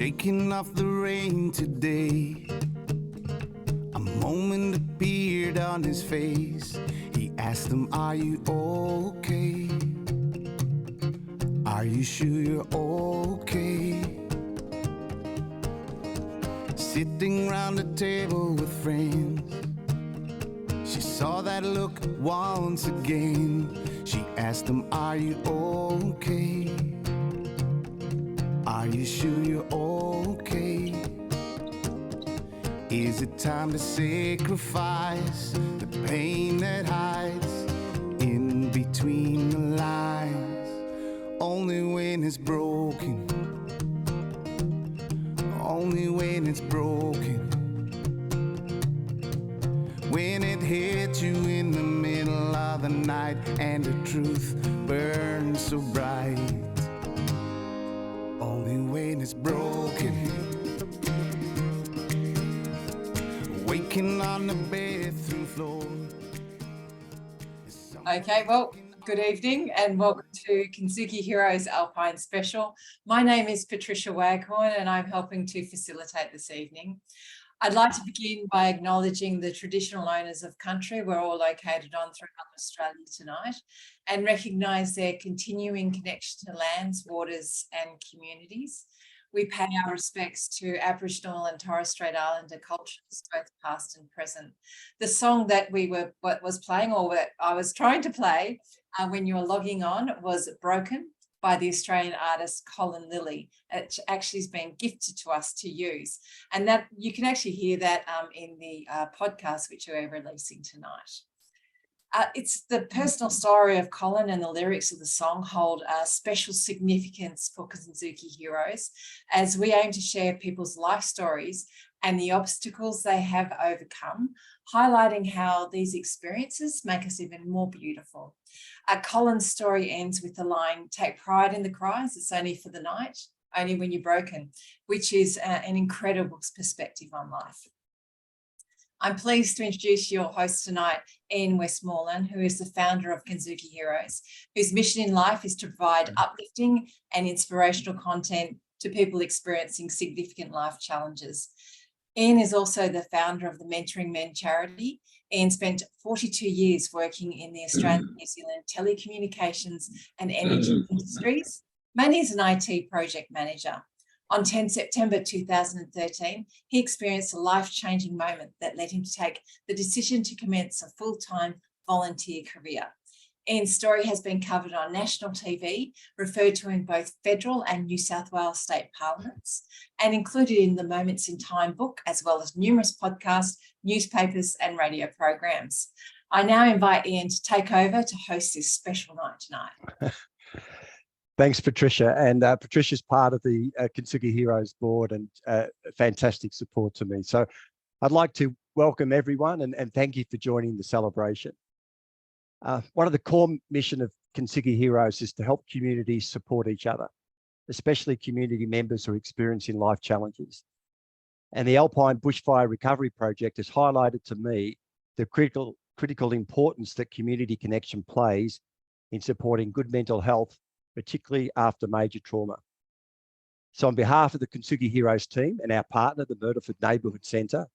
shaking off the rain today. A moment appeared on his face. He asked him, are you okay? Are you sure you're okay? Sitting round the table with friends, she saw that look once again. She asked him, are you okay? Are you sure you're okay? Is it time to sacrifice the pain that hides in between the lines? Only when it's broken, only when it's broken. When it hits you in the middle of the night and the truth burns so bright. Only when it's broken. Waking on the bathroom floor. Okay, well, good evening and welcome to Kintsugi Heroes Alpine Special. My name is Patricia Waghorn and I'm helping to facilitate this evening. I'd like to begin by acknowledging the traditional owners of country we're all located on throughout Australia tonight and recognise their continuing connection to lands, waters and communities. We pay our respects to Aboriginal and Torres Strait Islander cultures, both past and present. The song that was playing, or that I was trying to play when you were logging on, was Broken by the Australian artist Colin Lilly. It actually has been gifted to us to use. And that you can actually hear that in the podcast, which we're releasing tonight. It's the personal story of Colin, and the lyrics of the song hold a special significance for Kintsugi Heroes, as we aim to share people's life stories and the obstacles they have overcome, highlighting how these experiences make us even more beautiful. Colin's story ends with the line, "Take pride in the cries, it's only for the night, only when you're broken," which is an incredible perspective on life. I'm pleased to introduce your host tonight, Ian Westmoreland, who is the founder of Kintsugi Heroes, whose mission in life is to provide uplifting and inspirational content to people experiencing significant life challenges. Ian is also the founder of the Mentoring Men charity. Ian spent 42 years working in the Australian New Zealand telecommunications and energy industries, mainly as an IT project manager. On 10 September 2013, he experienced a life-changing moment that led him to take the decision to commence a full-time volunteer career. Ian's story has been covered on national TV, referred to in both federal and New South Wales state parliaments, and included in the Moments in Time book, as well as numerous podcasts, newspapers and radio programs. I now invite Ian to take over to host this special night tonight. Thanks, Patricia. And Patricia's part of the Kintsugi Heroes board and fantastic support to me. So I'd like to welcome everyone and thank you for joining the celebration. One of the core mission of Kintsugi Heroes is to help communities support each other, especially community members who are experiencing life challenges. And the Alpine Bushfire Recovery Project has highlighted to me the critical importance that community connection plays in supporting good mental health, particularly after major trauma. So on behalf of the Kintsugi Heroes team and our partner, the Myrtleford Neighbourhood Centre,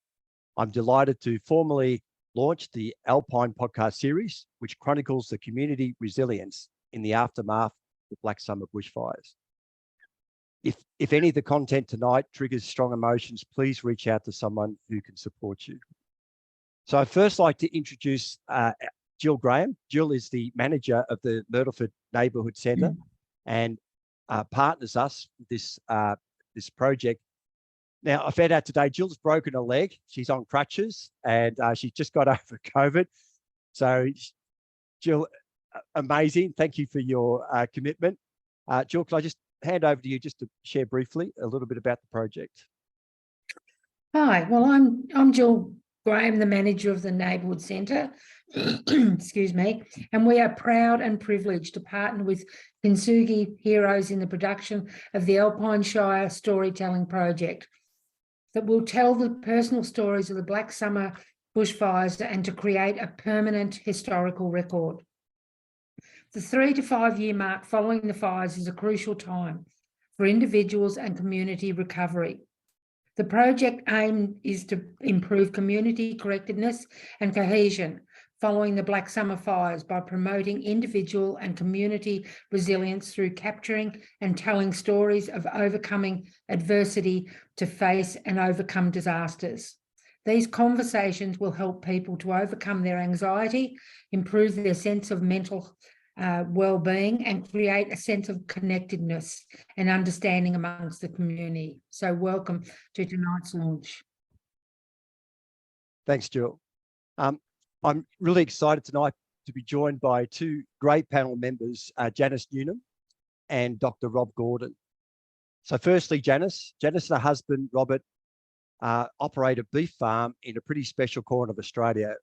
I'm delighted to formally launch the Alpine podcast series, which chronicles the community resilience in the aftermath of Black Summer bushfires. If any of the content tonight triggers strong emotions, please reach out to someone who can support you. So I'd first like to introduce Jill Graham. Jill is the manager of the Myrtleford Neighbourhood Centre and partners us with this project. Now, I found out today, Jill's broken a leg. She's on crutches and she just got over COVID. So Jill, amazing. Thank you for your commitment. Jill, can I just hand over to you just to share briefly a little bit about the project? Hi, well, I'm Jill Graham, the manager of the Neighbourhood Centre, excuse me, and we are proud and privileged to partner with Kintsugi Heroes in the production of the Alpine Shire Storytelling Project that will tell the personal stories of the Black Summer bushfires and to create a permanent historical record. The 3 to 5 year mark following the fires is a crucial time for individuals and community recovery. The project aim is to improve community connectedness and cohesion following the Black Summer fires by promoting individual and community resilience through capturing and telling stories of overcoming adversity to face and overcome disasters. These conversations will help people to overcome their anxiety, improve their sense of mental well-being, and create a sense of connectedness and understanding amongst the community. So welcome to tonight's launch. Thanks, Jill. I'm really excited tonight to be joined by two great panel members, Janice Newnham and Dr. Rob Gordon. So firstly, Janice and her husband, Robert, operate a beef farm in a pretty special corner of Australia,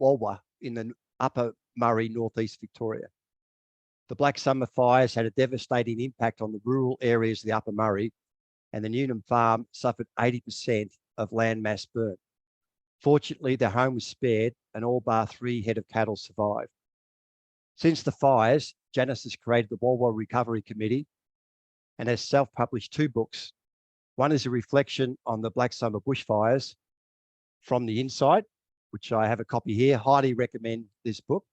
Walwa, in the Upper Murray, northeast Victoria. The Black Summer fires had a devastating impact on the rural areas of the Upper Murray, and the Newnham farm suffered 80% of land mass burnt. Fortunately, their home was spared and all bar 3 head of cattle survived. Since the fires, Janice has created the Walwa Recovery Committee and has self-published 2 books. One is a reflection on the Black Summer bushfires from the inside, which I have a copy here. Highly recommend this book.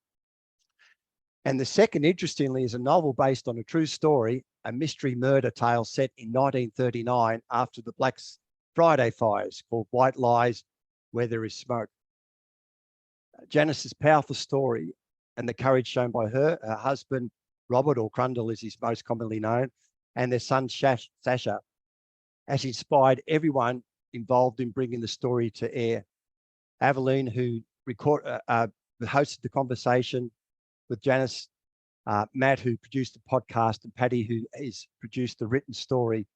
And the second, interestingly, is a novel based on a true story, a mystery murder tale set in 1939 after the Black Friday fires, called White Lies, Where There Is Smoke. Janice's powerful story and the courage shown by her husband, Robert, or Crundle as he's most commonly known, and their son, Sasha, has inspired everyone involved in bringing the story to air. Aveline, who hosted the conversation with Janice, Matt, who produced the podcast, and Paddy, who has produced the written story,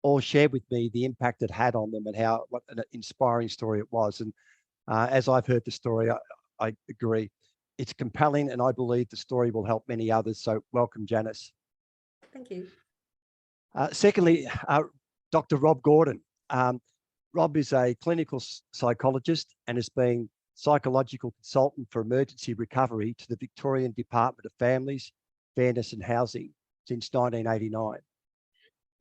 all shared with me the impact it had on them and what an inspiring story it was. And as I've heard the story, I agree. It's compelling, and I believe the story will help many others. So welcome, Janice. Thank you. Secondly, Dr. Rob Gordon. Rob is a clinical psychologist and has been psychological consultant for emergency recovery to the Victorian Department of Families, Fairness and Housing since 1989.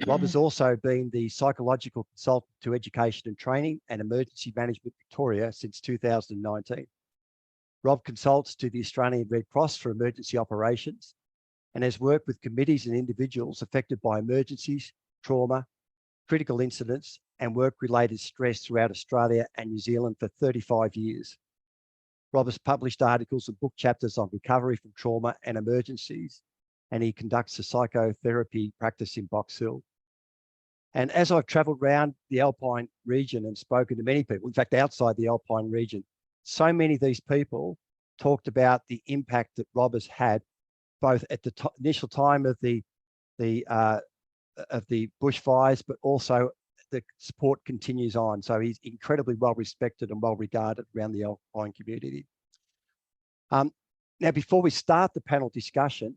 Rob has also been the psychological consultant to Education and Training and Emergency Management Victoria since 2019. Rob consults to the Australian Red Cross for emergency operations and has worked with committees and individuals affected by emergencies, trauma, critical incidents, and work-related stress throughout Australia and New Zealand for 35 years. Rob has published articles and book chapters on recovery from trauma and emergencies, and he conducts a psychotherapy practice in Box Hill. And as I've travelled around the Alpine region and spoken to many people, in fact, outside the Alpine region, so many of these people talked about the impact that Rob has had, both at the initial time of the bushfires, but also the support continues on. So he's incredibly well respected and well regarded around the Alpine community. Now, before we start the panel discussion,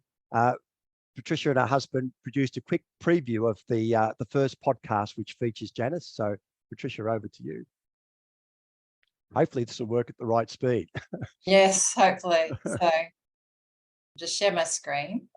Patricia and her husband produced a quick preview of the first podcast, which features Janice. So Patricia, over to you. Hopefully this will work at the right speed. Yes, hopefully. So just share my screen.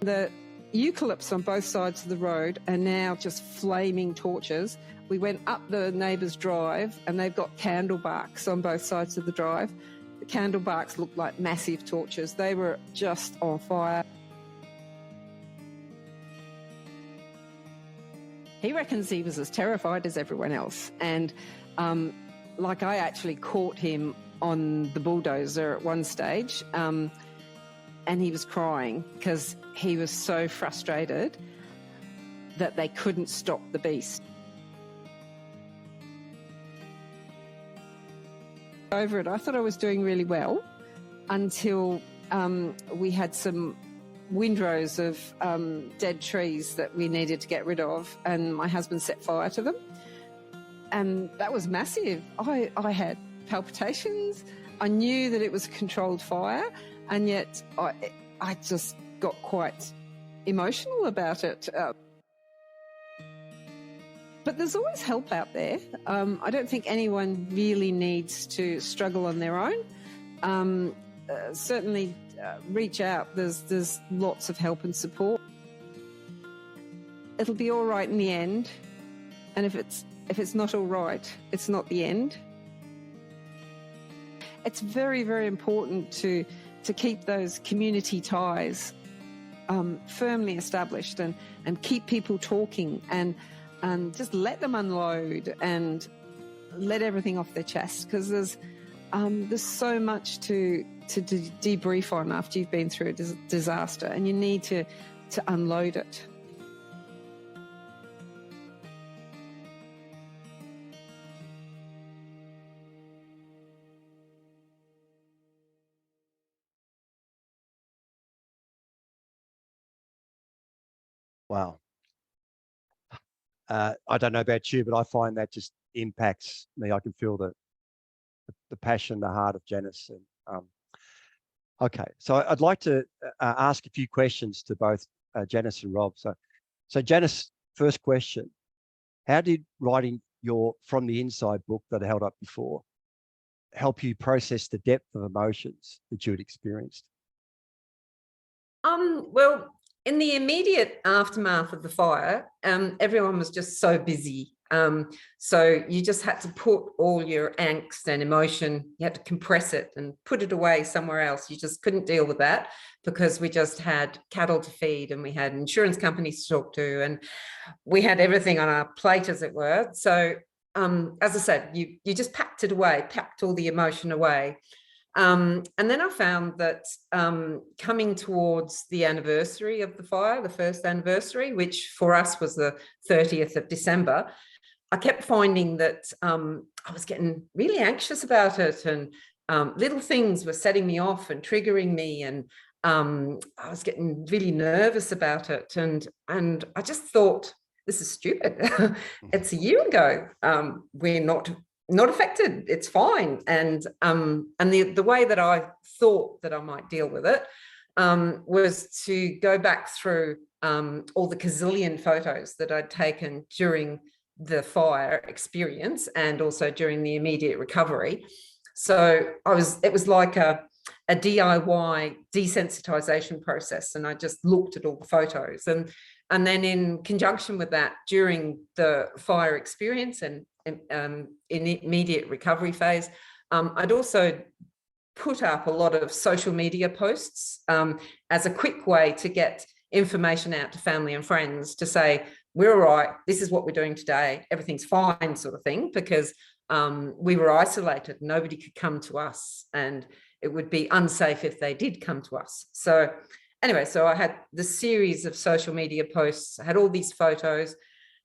The eucalypts on both sides of the road are now just flaming torches. We went up the neighbour's drive and they've got candle barks on both sides of the drive. The candle barks look like massive torches. They were just on fire. He reckons he was as terrified as everyone else. And like I actually caught him on the bulldozer at one stage. And he was crying because he was so frustrated that they couldn't stop the beast. Over it, I thought I was doing really well until we had some windrows of dead trees that we needed to get rid of, and my husband set fire to them. And that was massive. I had palpitations. I knew that it was a controlled fire, and yet I just got quite emotional about it. But there's always help out there. I don't think anyone really needs to struggle on their own. Certainly reach out. There's lots of help and support. It'll be all right in the end. And if it's not all right, it's not the end. It's very, very important to keep those community ties firmly established and keep people talking and just let them unload and let everything off their chest, because there's so much to debrief on after you've been through a disaster, and you need to unload it. Wow. I don't know about you, but I find that just impacts me. I can feel the passion, the heart of Janice. And okay, so I'd like to ask a few questions to both Janice and Rob. So Janice, first question: how did writing your From the Inside book that I held up before help you process the depth of emotions that you had experienced? Well, in the immediate aftermath of the fire, everyone was just so busy. So you just had to put all your angst and emotion, you had to compress it and put it away somewhere else. You just couldn't deal with that because we just had cattle to feed and we had insurance companies to talk to and we had everything on our plate, as it were. So as I said, you just packed it away, packed all the emotion away. And then I found that coming towards the anniversary of the fire, the first anniversary, which for us was the 30th of December, I kept finding that I was getting really anxious about it, and little things were setting me off and triggering me, and I was getting really nervous about it. And I just thought, this is stupid. It's a year ago. We're not affected, it's fine. And the way that I thought that I might deal with it was to go back through all the gazillion photos that I'd taken during the fire experience and also during the immediate recovery. So it was like a DIY desensitization process, and I just looked at all the photos, and then in conjunction with that, during the fire experience and in immediate recovery phase, I'd also put up a lot of social media posts as a quick way to get information out to family and friends to say, we're all right, this is what we're doing today, everything's fine, sort of thing, because we were isolated, nobody could come to us, and it would be unsafe if they did come to us. So anyway, so I had the series of social media posts, I had all these photos,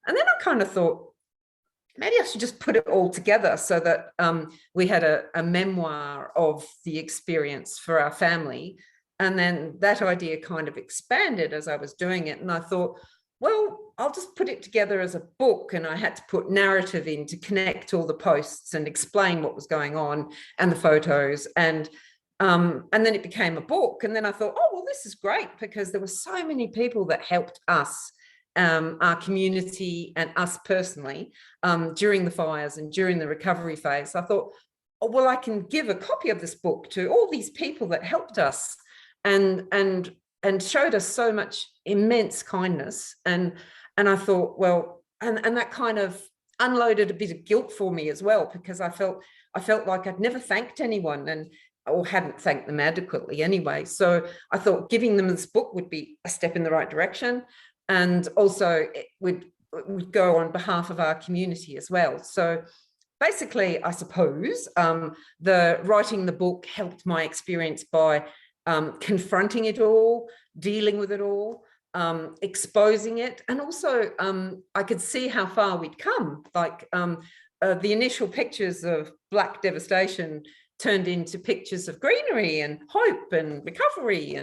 and then I kind of thought, maybe I should just put it all together so that we had a memoir of the experience for our family. And then that idea kind of expanded as I was doing it. And I thought, well, I'll just put it together as a book. And I had to put narrative in to connect all the posts and explain what was going on and the photos. And then it became a book. And then I thought, oh, well, this is great, because there were so many people that helped us, our community and us personally, during the fires and during the recovery phase. I thought, oh, well, I can give a copy of this book to all these people that helped us and showed us so much immense kindness. And I thought, well, and that kind of unloaded a bit of guilt for me as well, because I felt like I'd never thanked anyone or hadn't thanked them adequately anyway. So I thought giving them this book would be a step in the right direction. And also it would go on behalf of our community as well. So basically, I suppose the writing the book helped my experience by confronting it all, dealing with it all, exposing it. And also I could see how far we'd come. Like the initial pictures of black devastation turned into pictures of greenery and hope and recovery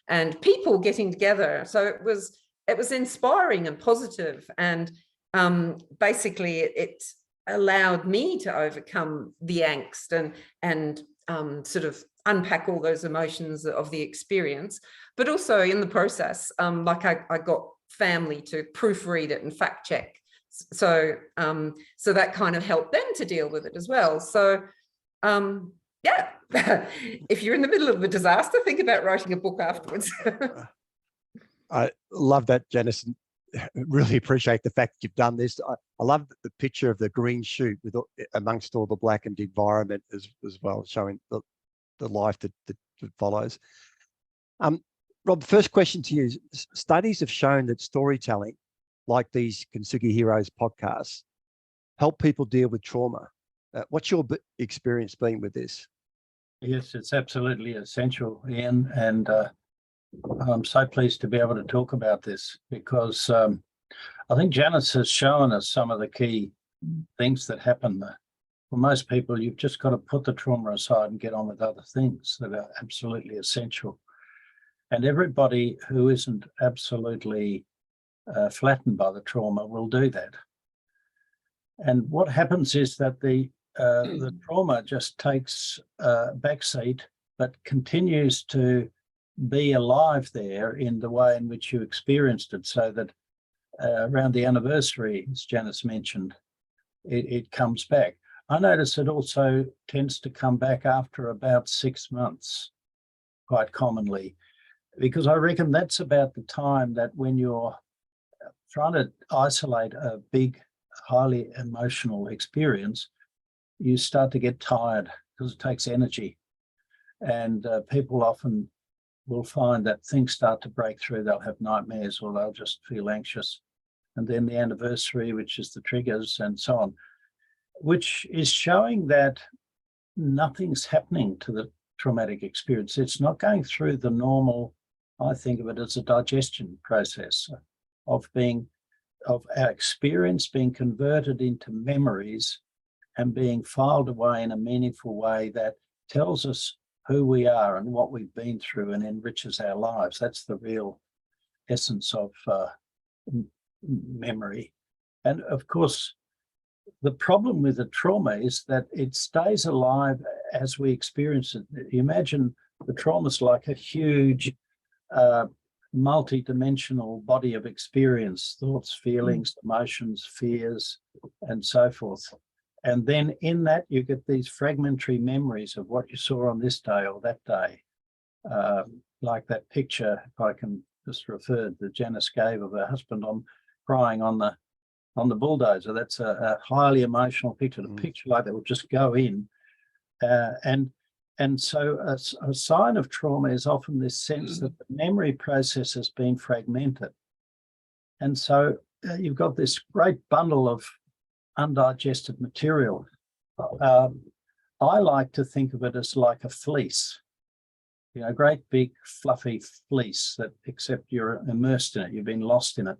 and people getting together. So it was inspiring and positive, and basically it allowed me to overcome the angst and sort of unpack all those emotions of the experience. But also in the process, like I got family to proofread it and fact check So so that kind of helped them to deal with it as well. So yeah, if you're in the middle of a disaster, think about writing a book afterwards. I love that, Janice. And really appreciate the fact that you've done this. I love the picture of the green shoot with amongst all the blackened environment as well, showing the life that follows. Rob, first question to you. Studies have shown that storytelling, like these Kintsugi Heroes podcasts, help people deal with trauma. What's your experience been with this? Yes, it's absolutely essential, Ian, and I'm so pleased to be able to talk about this because I think Janice has shown us some of the key things that happen. For most people, you've just got to put the trauma aside and get on with other things that are absolutely essential. And everybody who isn't absolutely flattened by the trauma will do that. And what happens is that the trauma just takes a backseat, but continues to be alive there in the way in which you experienced it, so that around the anniversary, as Janice mentioned, it comes back. I notice it also tends to come back after about 6 months, quite commonly, because I reckon that's about the time that when you're trying to isolate a big, highly emotional experience, you start to get tired because it takes energy. And people often will find that things start to break through. They'll have nightmares or they'll just feel anxious. And then the anniversary, which is the triggers and so on, which is showing that nothing's happening to the traumatic experience. It's not going through the normal, I think of it as a digestion process of our experience being converted into memories and being filed away in a meaningful way that tells us who we are and what we've been through and enriches our lives. That's the real essence of memory. And of course, the problem with the trauma is that it stays alive as we experience it. You imagine the trauma's like a huge multi-dimensional body of experience, thoughts, feelings, emotions, fears, and so forth. And then in that, you get these fragmentary memories of what you saw on this day or that day. Like that picture, if I can just refer that Janice gave of her husband crying on the bulldozer. That's a highly emotional picture. The picture like that would just go in. And so a sign of trauma is often this sense that the memory process has been fragmented. And so you've got this great bundle of undigested material. I like to think of it as like a fleece, a great big fluffy fleece that, except you're immersed in it, you've been lost in it.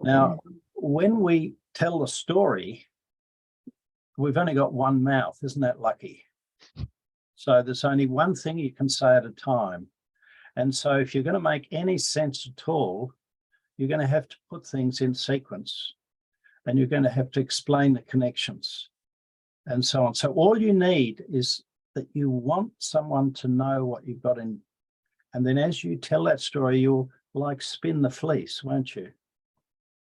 Now, when we tell the story, we've only got one mouth. Isn't that lucky? So there's only one thing you can say at a time. And so if you're going to make any sense at all, you're going to have to put things in sequence and you're going to have to explain the connections and so on. So all you need is that you want someone to know what you've got in. And then as you tell that story, you'll like spin the fleece, won't you?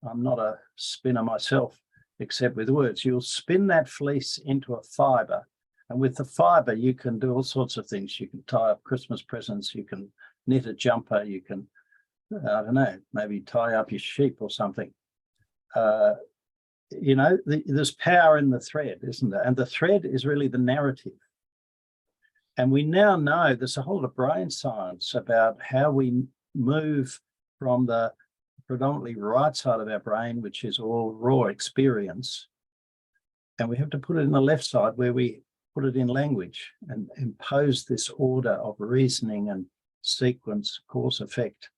I'm not a spinner myself, except with words. You'll spin that fleece into a fibre. And with the fibre, you can do all sorts of things. You can tie up Christmas presents. You can knit a jumper. You can, I don't know, maybe tie up your sheep or something. There's power in the thread, isn't there? And the thread is really the narrative. And we now know there's a whole lot of brain science about how we move from the predominantly right side of our brain, which is all raw experience, and we have to put it in the left side where we put it in language and impose this order of reasoning and sequence, cause, effect,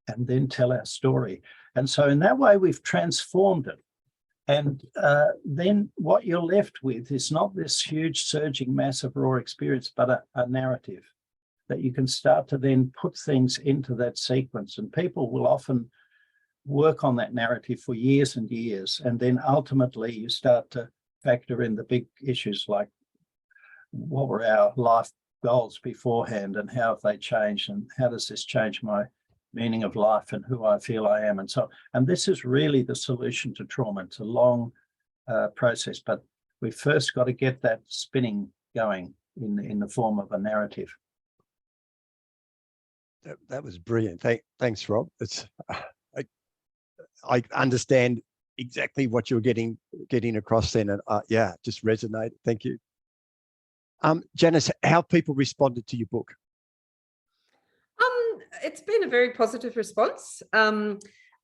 and then tell our story. And so in that way, we've transformed it. And then what you're left with is not this huge surging mass of raw experience, but a narrative that you can start to then put things into that sequence. And people will often work on that narrative for years and years. And then ultimately you start to factor in the big issues like what were our life goals beforehand and how have they changed and how does this change my meaning of life and who I feel I am. And this is really the solution to trauma. It's a long process, but we first got to get that spinning going in the form of a narrative. That was brilliant. Thanks, Rob. It's I understand exactly what you're getting across then, and yeah, just resonated. Thank you. Janice, how people responded to your book? It's been a very positive response.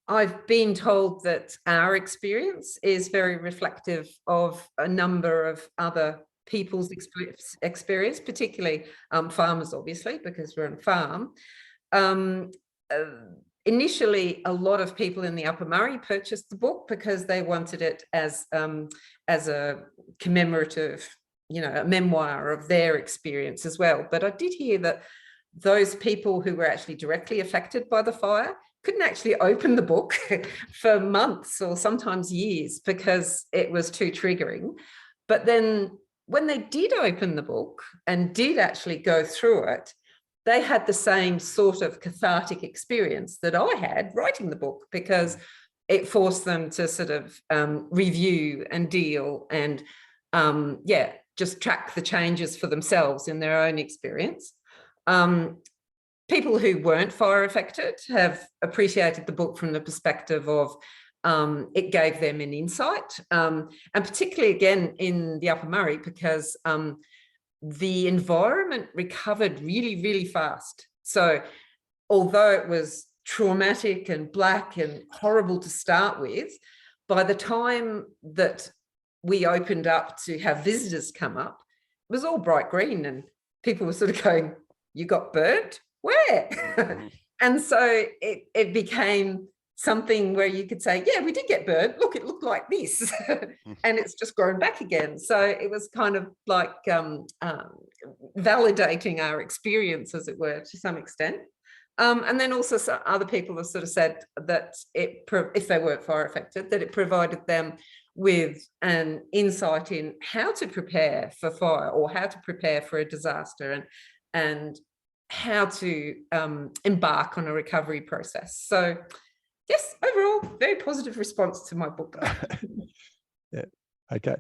I've been told that our experience is very reflective of a number of other people's experience, particularly farmers, obviously, because we're on a farm. Initially, a lot of people in the Upper Murray purchased the book because they wanted it as a commemorative, a memoir of their experience as well. But I did hear that those people who were actually directly affected by the fire couldn't actually open the book for months or sometimes years because it was too triggering. But then when they did open the book and did actually go through it, they had the same sort of cathartic experience that I had writing the book, because it forced them to sort of review and deal and just track the changes for themselves in their own experience. People who weren't fire affected have appreciated the book from the perspective of it gave them an insight, and particularly again in the Upper Murray, because the environment recovered really, really fast. So although it was traumatic and black and horrible to start with, by the time that we opened up to have visitors come up, it was all bright green and people were sort of going, "You got burnt? Where?" And so it became something where you could say, yeah, we did get burnt. Look, it looked like this. And it's just grown back again. So it was kind of like validating our experience, as it were, to some extent. And then also other people have sort of said that if they weren't fire affected, that it provided them with an insight in how to prepare for fire or how to prepare for a disaster and how to embark on a recovery process. So yes, overall, very positive response to my book. Yeah. Okay.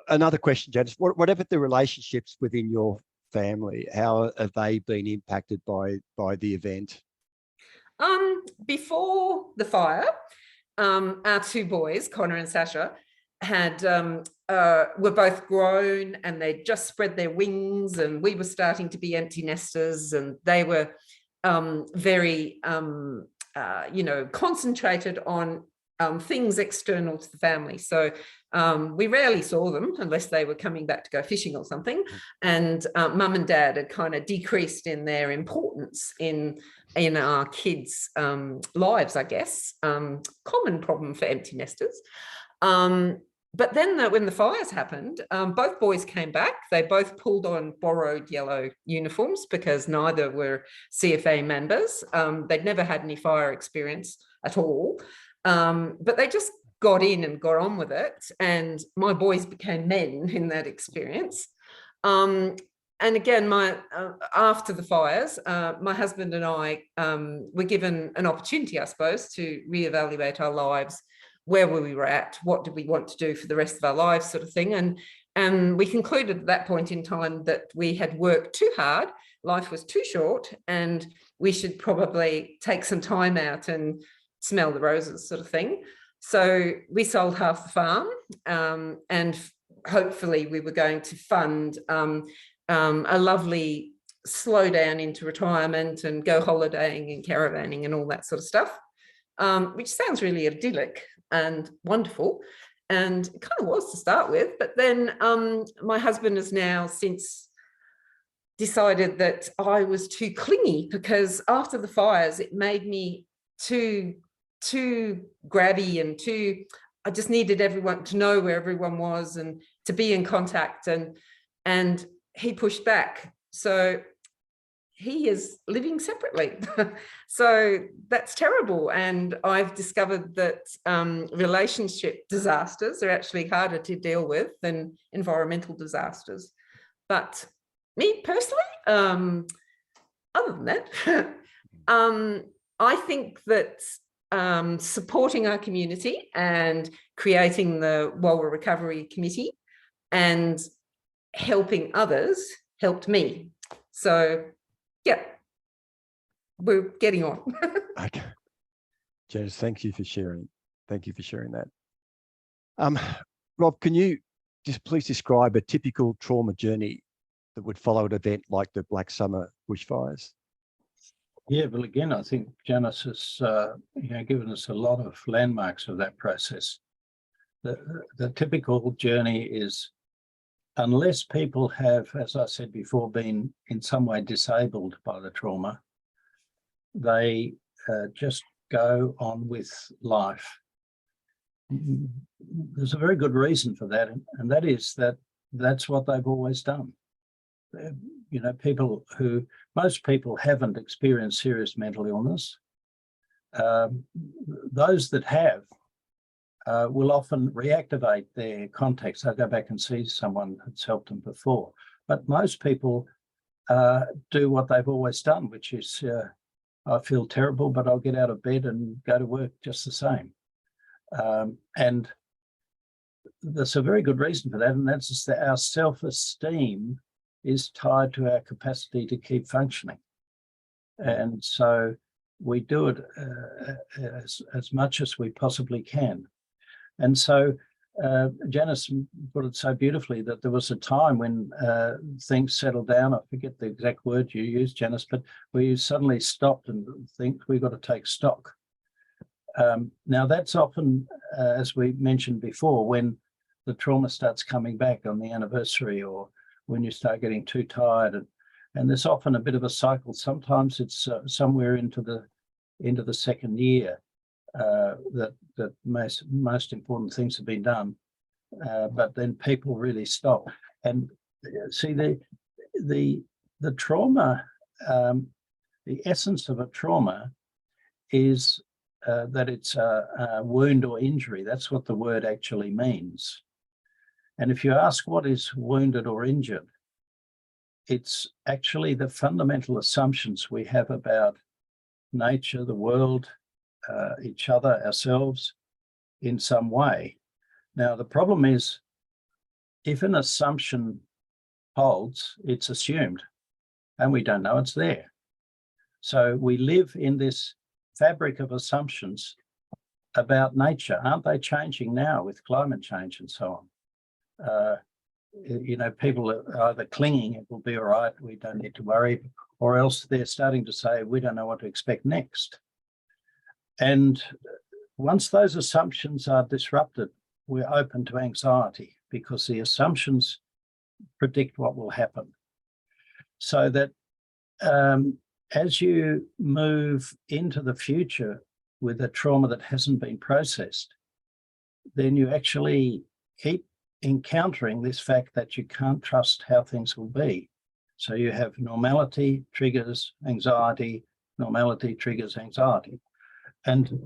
Another question, Janice. What about the relationships within your family? How have they been impacted by the event? Before the fire, our two boys, Connor and Sasha, were both grown and they'd just spread their wings, and we were starting to be empty nesters, and they were very concentrated on things external to the family. So we rarely saw them unless they were coming back to go fishing or something. And mum and dad had kind of decreased in their importance in our kids' lives, I guess. Common problem for empty nesters. But then when the fires happened, both boys came back. They both pulled on borrowed yellow uniforms because neither were CFA members. They'd never had any fire experience at all. But they just got in and got on with it. And my boys became men in that experience. And again, after the fires, my husband and I were given an opportunity, I suppose, to reevaluate our lives. Where were we at? What did we want to do for the rest of our lives, sort of thing. And we concluded at that point in time that we had worked too hard, life was too short, and we should probably take some time out and smell the roses, sort of thing. So we sold half the farm, and hopefully we were going to fund a lovely slow down into retirement and go holidaying and caravanning and all that sort of stuff, which sounds really idyllic and wonderful, and it kind of was to start with. But then my husband has now since decided that I was too clingy, because after the fires it made me too grabby and I just needed everyone to know where everyone was and to be in contact, and he pushed back. So he is living separately. So that's terrible. And I've discovered that relationship disasters are actually harder to deal with than environmental disasters. But me personally, other than that, I think that supporting our community and creating the Walra Recovery Committee and helping others helped me. So, yeah, we're getting on. Okay. Janice, thank you for sharing. Thank you for sharing that. Rob, can you just please describe a typical trauma journey that would follow an event like the Black Summer bushfires? Yeah, well, again, I think Janice has given us a lot of landmarks of that process. The typical journey is, unless people have, as I said before, been in some way disabled by the trauma, they just go on with life. There's a very good reason for that, and that is that that's what they've always done. You know, most people haven't experienced serious mental illness. Those that have will often reactivate their contacts. They'll go back and see someone that's helped them before. But most people do what they've always done, which is, I feel terrible, but I'll get out of bed and go to work just the same. And there's a very good reason for that, and that's just that our self-esteem is tied to our capacity to keep functioning. And so we do it as much as we possibly can. And so Janice put it so beautifully that there was a time when things settled down. I forget the exact word you used, Janice, but we suddenly stopped and think we've got to take stock. Now that's often, as we mentioned before, when the trauma starts coming back on the anniversary, or when you start getting too tired, and there's often a bit of a cycle. Sometimes it's somewhere into the second year that most important things have been done, but then people really stop. And see, the trauma, the essence of a trauma is that it's a wound or injury. That's what the word actually means. And if you ask what is wounded or injured, it's actually the fundamental assumptions we have about nature, the world, each other, ourselves, in some way. Now, the problem is, if an assumption holds, it's assumed, and we don't know it's there. So we live in this fabric of assumptions about nature. Aren't they changing now with climate change and so on? You know, people are either clinging, it will be all right, we don't need to worry, or else they're starting to say, we don't know what to expect next. And once those assumptions are disrupted, we're open to anxiety, because the assumptions predict what will happen. So that as you move into the future with a trauma that hasn't been processed, then you actually keep encountering this fact that you can't trust how things will be. So you have normality triggers anxiety, normality triggers anxiety. And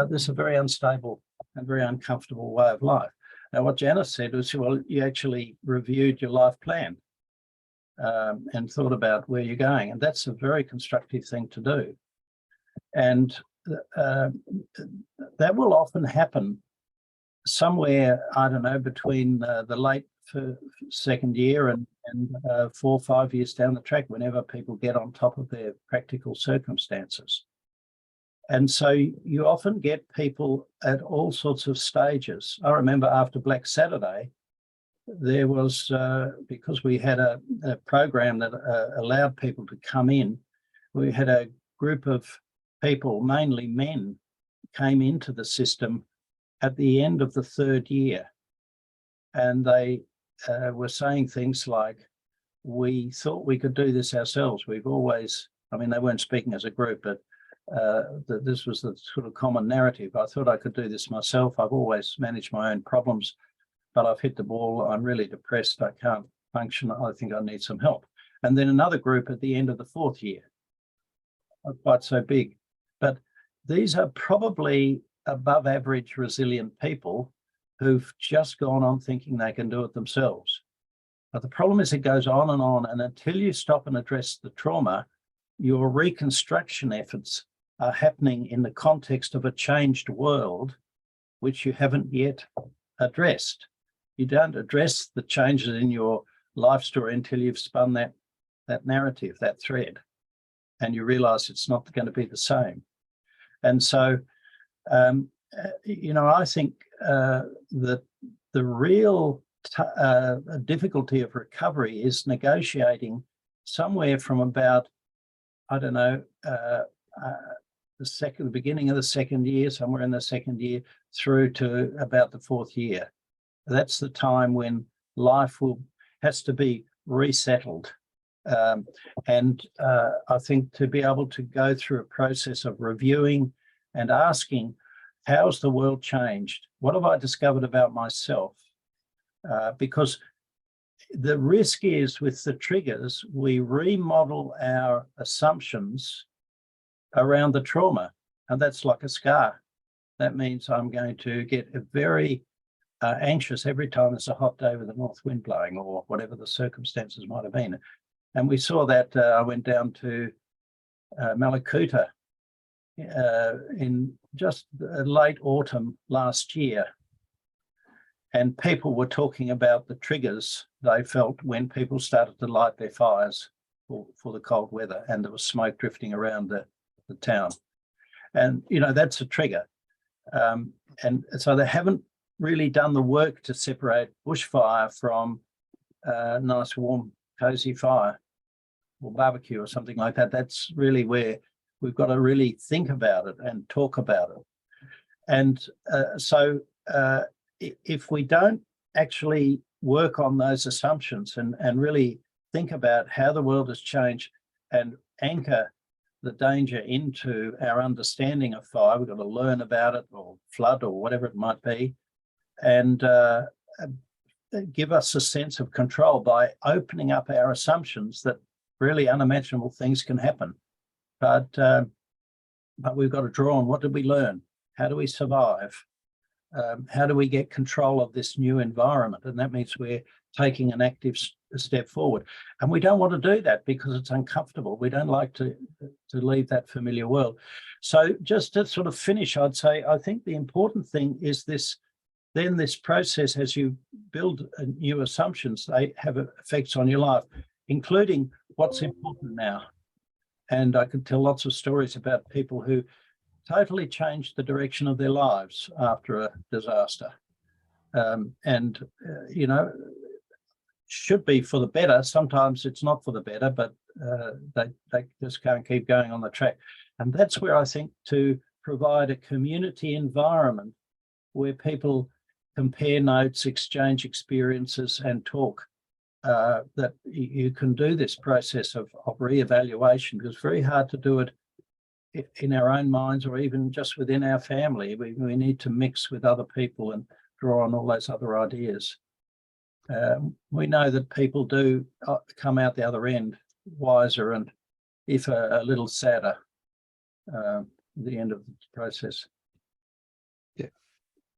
this is a very unstable and very uncomfortable way of life. Now, what Janice said was, well, you actually reviewed your life plan and thought about where you're going. And that's a very constructive thing to do. And that will often happen somewhere, I don't know, between the late second year and 4 or 5 years down the track, whenever people get on top of their practical circumstances. And so you often get people at all sorts of stages. I remember after Black Saturday, there was, because we had a program that allowed people to come in, we had a group of people, mainly men, came into the system at the end of the third year. And they were saying things like, we thought we could do this ourselves. We've always, I mean, they weren't speaking as a group, but this was the sort of common narrative. I thought I could do this myself. I've always managed my own problems, but I've hit the wall. I'm really depressed. I can't function. I think I need some help. And then another group at the end of the fourth year, not quite so big. But these are probably above average resilient people who've just gone on thinking they can do it themselves. But the problem is it goes on, and until you stop and address the trauma, your reconstruction efforts are happening in the context of a changed world, which you haven't yet addressed. You don't address the changes in your life story until you've spun that narrative, that thread, and you realize it's not going to be the same. And so, I think that the real difficulty of recovery is negotiating somewhere from about, I don't know, the beginning of the second year, somewhere in the second year, through to about the fourth year. That's the time when life has to be resettled. And I think to be able to go through a process of reviewing and asking, how's the world changed? What have I discovered about myself? Because the risk is with the triggers, we remodel our assumptions around the trauma, and that's like a scar. That means I'm going to get very anxious every time there's a hot day with a north wind blowing, or whatever the circumstances might have been. And we saw that. I went down to Malakuta in just late autumn last year, and people were talking about the triggers they felt when people started to light their fires for the cold weather, and there was smoke drifting around the town. And, that's a trigger. And so they haven't really done the work to separate bushfire from a nice, warm, cozy fire or barbecue or something like that. That's really where we've got to really think about it and talk about it. And so if we don't actually work on those assumptions and really think about how the world has changed and anchor the danger into our understanding of fire, we've got to learn about it, or flood, or whatever it might be, and give us a sense of control by opening up our assumptions that really unimaginable things can happen. But we've got to draw on, what did we learn? How do we survive? How do we get control of this new environment? And that means we're taking an active step forward. And we don't want to do that because it's uncomfortable. We don't like to leave that familiar world. So just to sort of finish, I'd say, I think the important thing is this process, as you build new assumptions, they have effects on your life, including what's important now. And I could tell lots of stories about people who totally changed the direction of their lives after a disaster. Should be for the better. Sometimes it's not for the better, but they just can't keep going on the track. And that's where I think to provide a community environment where people compare notes, exchange experiences, and talk, that you can do this process of reevaluation, because it's very hard to do it in our own minds, or even just within our family. We need to mix with other people and draw on all those other ideas. We know that people do come out the other end wiser, and if a little sadder at the end of the process. Yeah,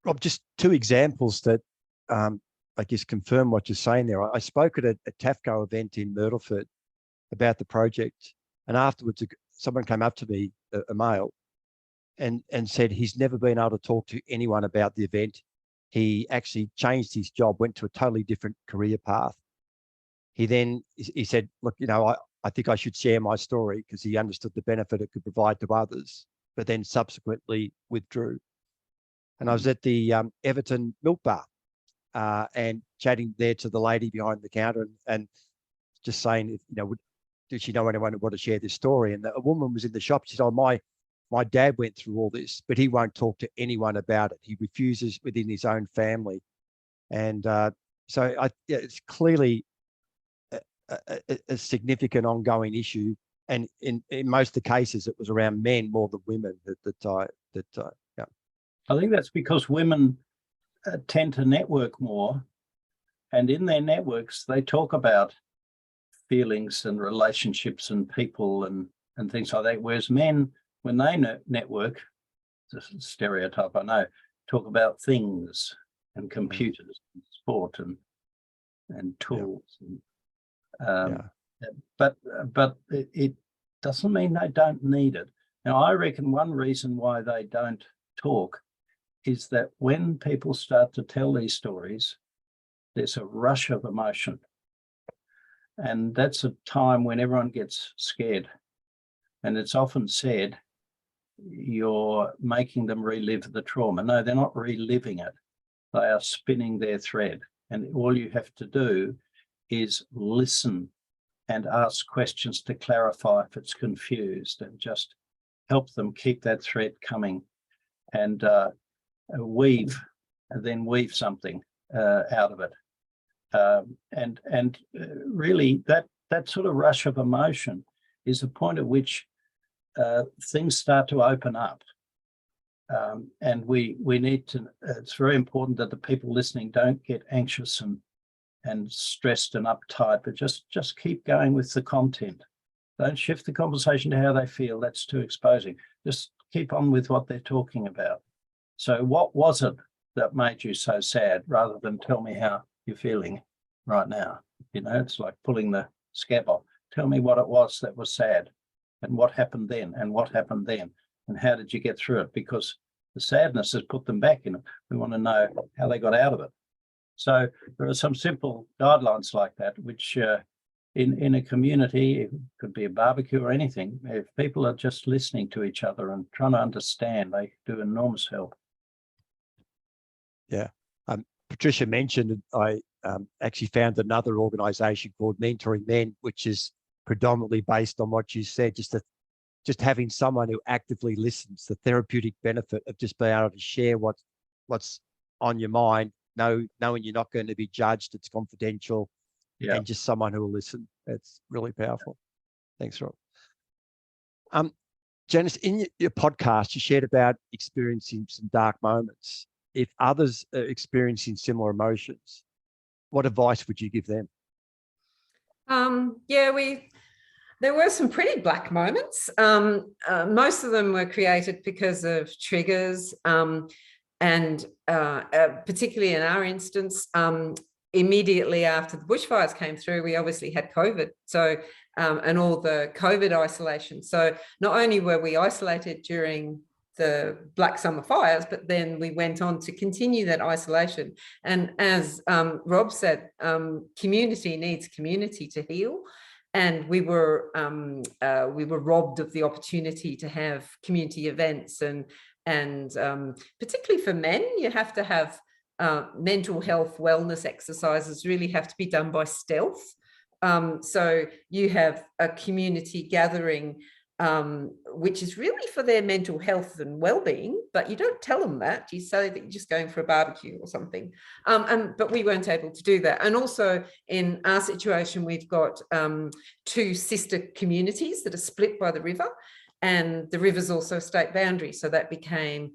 Rob, just two examples that I guess confirm what you're saying there. I spoke at a TAFCO event in Myrtleford about the project, and afterwards someone came up to me, a male, and said he's never been able to talk to anyone about the event. He actually changed his job, went to a totally different career path. He said, look, I think I should share my story, because he understood the benefit it could provide to others, but then subsequently withdrew. And I was at the Everton Milk Bar and chatting there to the lady behind the counter, and just saying, did she know anyone who wanted to share this story? And a woman was in the shop. She said, oh, my dad went through all this, but he won't talk to anyone about it. He refuses within his own family. And so it's clearly a significant ongoing issue. And in most of the cases, it was around men more than women yeah. I think that's because women tend to network more, and in their networks, they talk about feelings and relationships and people and things like that. Whereas men, when they network, it's a stereotype, I know, talk about things and computers and sport and tools. Yeah. But doesn't mean they don't need it. Now, I reckon one reason why they don't talk is that when people start to tell these stories, there's a rush of emotion. And that's a time when everyone gets scared. And it's often said, you're making them relive the trauma. No, they're not reliving it. They are spinning their thread. And all you have to do is listen and ask questions to clarify if it's confused, and just help them keep that thread coming, and weave something out of it. And really that sort of rush of emotion is a point at which things start to open up. And we need to, it's very important that the people listening don't get anxious and stressed and uptight, but just keep going with the content. Don't shift the conversation to how they feel. That's too exposing. Just keep on with what they're talking about. So what was it that made you so sad, rather than tell me how you're feeling right now? You know, it's like pulling the scab off. Tell me what it was that was sad, and what happened then, and what happened then, and how did you get through it? Because the sadness has put them back in it. We want to know how they got out of it. So there are some simple guidelines like that, which in a community, it could be a barbecue or anything, if people are just listening to each other and trying to understand, they do enormous help. Yeah. Patricia mentioned, I actually found another organisation called Mentoring Men, which is predominantly based on what you said, just having someone who actively listens, the therapeutic benefit of just being able to share what's on your mind, knowing you're not going to be judged, it's confidential, and just someone who will listen. It's really powerful. Thanks, Rob. Janice, in your podcast, you shared about experiencing some dark moments. If others are experiencing similar emotions, what advice would you give them? There were some pretty black moments. Most of them were created because of triggers, and particularly in our instance, immediately after the bushfires came through, we obviously had COVID. So, and all the COVID isolation. So not only were we isolated during the Black Summer fires, but then we went on to continue that isolation. And as Rob said, community needs community to heal. And we were robbed of the opportunity to have community events, and particularly for men, you have to have mental health wellness exercises really have to be done by stealth. So you have a community gathering, which is really for their mental health and well-being, but you don't tell them that. You say that you're just going for a barbecue or something. But we weren't able to do that. And also in our situation, we've got 2 sister communities that are split by the river, and the river's also a state boundary. So that became,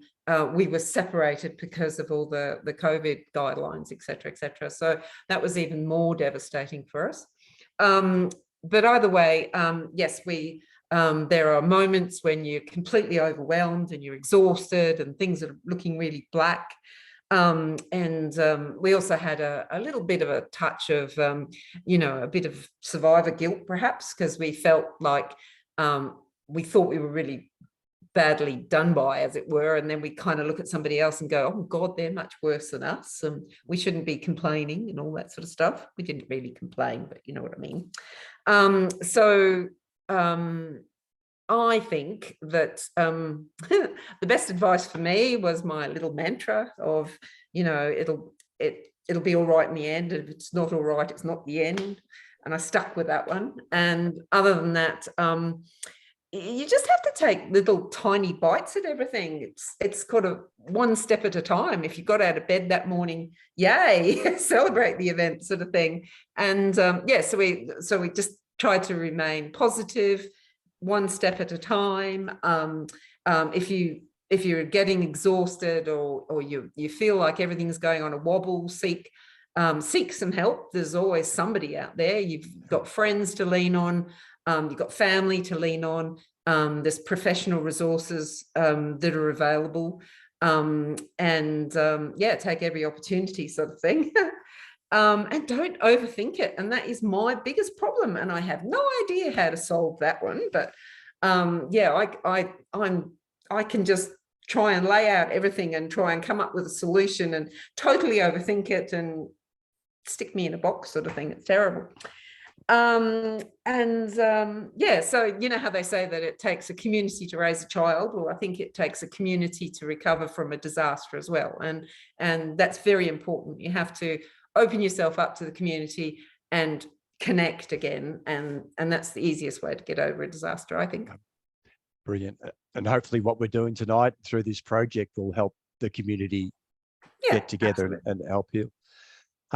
we were separated because of all the COVID guidelines, et cetera, et cetera. So that was even more devastating for us. But either way, yes, there are moments when you're completely overwhelmed and you're exhausted and things are looking really black. We also had a little bit of a touch of, a bit of survivor guilt, perhaps, because we felt like we thought we were really badly done by, as it were. And then we kind of look at somebody else and go, oh God, they're much worse than us, and we shouldn't be complaining and all that sort of stuff. We didn't really complain, but you know what I mean. I think that the best advice for me was my little mantra of, it'll be all right in the end. If it's not all right, it's not the end. And I stuck with that one. And other than that, you just have to take little tiny bites at everything. It's kind of one step at a time. If you got out of bed that morning, yay, celebrate the event, sort of thing. And so we just tried to remain positive, one step at a time. If you're getting exhausted or you feel like everything's going on a wobble, seek some help. There's always somebody out there. You've got friends to lean on. You've got family to lean on. There's professional resources that are available. Take every opportunity, sort of thing. And don't overthink it. And that is my biggest problem. And I have no idea how to solve that one. But Yeah, I can just try and lay out everything and try and come up with a solution and totally overthink it and stick me in a box sort of thing. It's terrible. Yeah, so you know how they say that it takes a community to raise a child. Well, I think it takes a community to recover from a disaster as well, and that's very important. You have to open yourself up to the community and connect again, and that's the easiest way to get over a disaster, I think. Brilliant. And hopefully what we're doing tonight through this project will help the community get together and help you.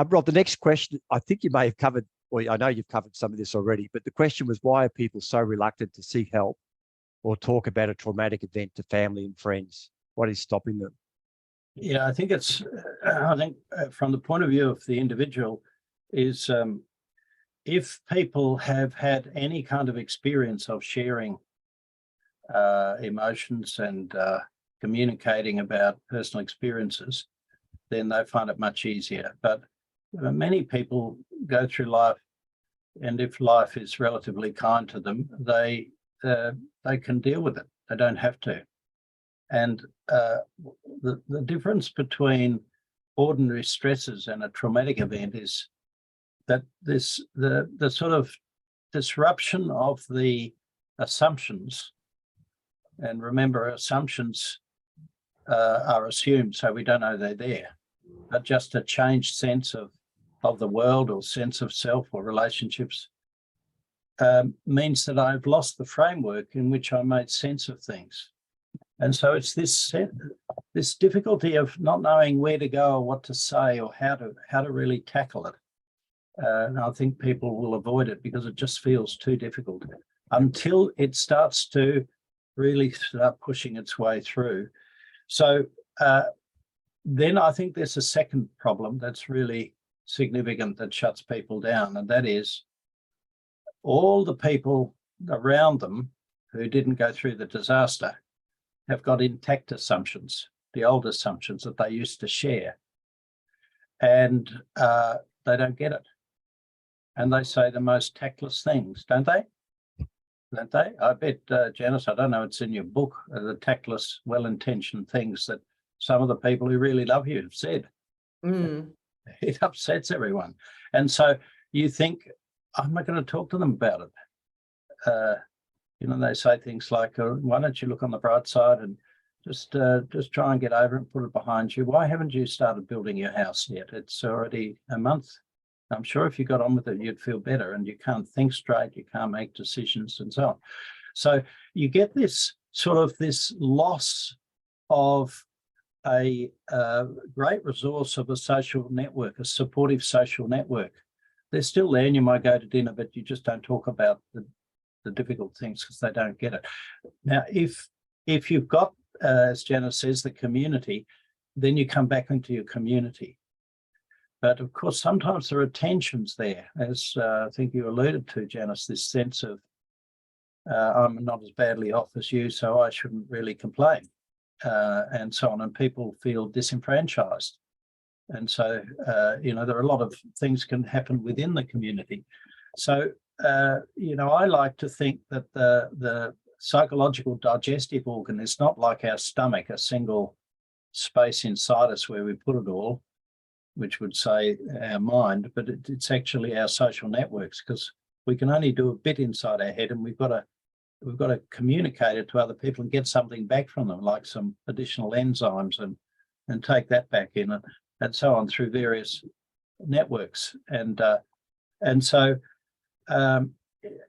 Rob, the next question, I think you may have covered, or I know you've covered some of this already, but the question was, why are people so reluctant to seek help or talk about a traumatic event to family and friends? What is stopping them? Yeah, I think from the point of view of the individual is if people have had any kind of experience of sharing emotions and communicating about personal experiences, then they find it much easier. But many people go through life, and if life is relatively kind to them, they can deal with it. They don't have to. And the difference between ordinary stresses and a traumatic event is that the sort of disruption of the assumptions, and remember, assumptions are assumed, so we don't know they're there, but just a changed sense of the world or sense of self or relationships means that I've lost the framework in which I made sense of things. And so it's this difficulty of not knowing where to go or what to say or how to really tackle it. And I think people will avoid it because it just feels too difficult until it starts to really start pushing its way through. So then I think there's a second problem that's really significant that shuts people down, and that is all the people around them who didn't go through the disaster have got intact assumptions, the old assumptions that they used to share, and they don't get it. And they say the most tactless things, don't they? Don't they? I bet, Janice, I don't know, it's in your book, the tactless, well-intentioned things that some of the people who really love you have said. It upsets everyone. And so you think, I'm not going to talk to them about it. They say things like, why don't you look on the bright side and just try and get over it and put it behind you. Why haven't you started building your house yet? It's already a month. I'm sure if you got on with it, you'd feel better, and you can't think straight, you can't make decisions and so on. So you get this loss of a great resource of a social network, a supportive social network. They're still there and you might go to dinner, but you just don't talk about the difficult things because they don't get it. Now, if you've got, as Janice says, the community, then you come back into your community. But of course, sometimes there are tensions there, as I think you alluded to, Janice, this sense of I'm not as badly off as you, so I shouldn't really complain, and so on. And people feel disenfranchised. And so, there are a lot of things can happen within the community. So, I like to think that the psychological digestive organ is not like our stomach, a single space inside us where we put it all, which would say our mind, but it's actually our social networks, because we can only do a bit inside our head, and we've got to communicate it to other people and get something back from them, like some additional enzymes, and take that back in, and so on through various networks. And so